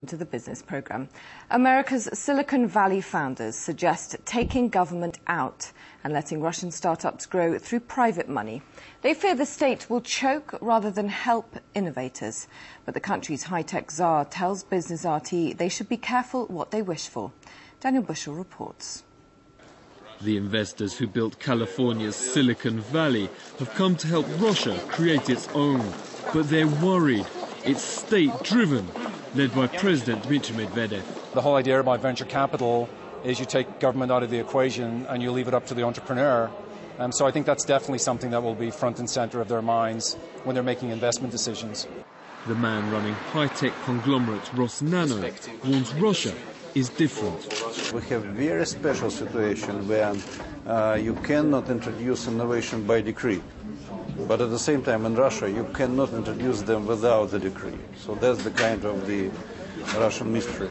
To the business program. America's Silicon Valley founders suggest taking government out and letting Russian startups grow through private money. They fear the state will choke rather than help innovators. But the country's high-tech czar tells Business RT they should be careful what they wish for. Daniel Bushell reports. The investors who built California's Silicon Valley have come to help Russia create its own. But they're worried. It's state-driven, led by President Dmitry Medvedev. The whole idea about venture capital is you take government out of the equation and you leave it up to the entrepreneur. So I think that's definitely something that will be front and center of their minds when they're making investment decisions. The man running high-tech conglomerate Rosnano warns Russia is different. We have a very special situation where you cannot introduce innovation by decree. But at the same time, in Russia, you cannot introduce them without the decree. So that's the kind of the Russian mystery.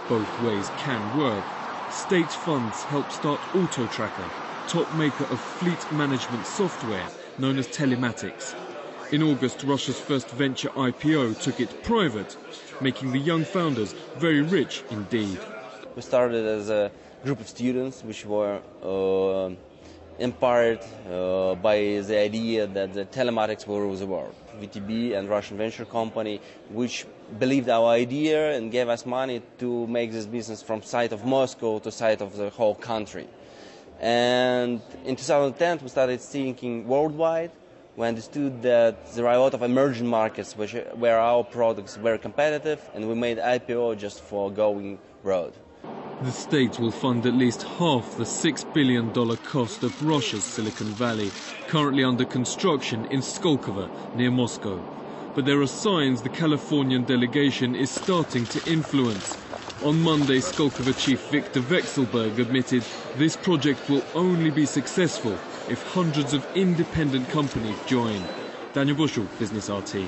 Both ways can work. State funds help start AutoTracker, top maker of fleet management software known as telematics. In August, Russia's first venture IPO took it private, making the young founders very rich indeed. We started as a group of students which were inspired by the idea that the telematics will rule the world. VTB and Russian venture company, which believed our idea and gave us money to make this business from side of Moscow to side of the whole country. And in 2010 we started thinking worldwide. We understood that there are a lot of emerging markets where our products are very competitive, and we made IPO just for going broad. The state will fund at least half the $6 billion cost of Russia's Silicon Valley, currently under construction in Skolkovo, near Moscow. But there are signs the Californian delegation is starting to influence. On Monday, Skolkovo chief Viktor Vekselberg admitted this project will only be successful if hundreds of independent companies join. Daniel Bushell, Business RT.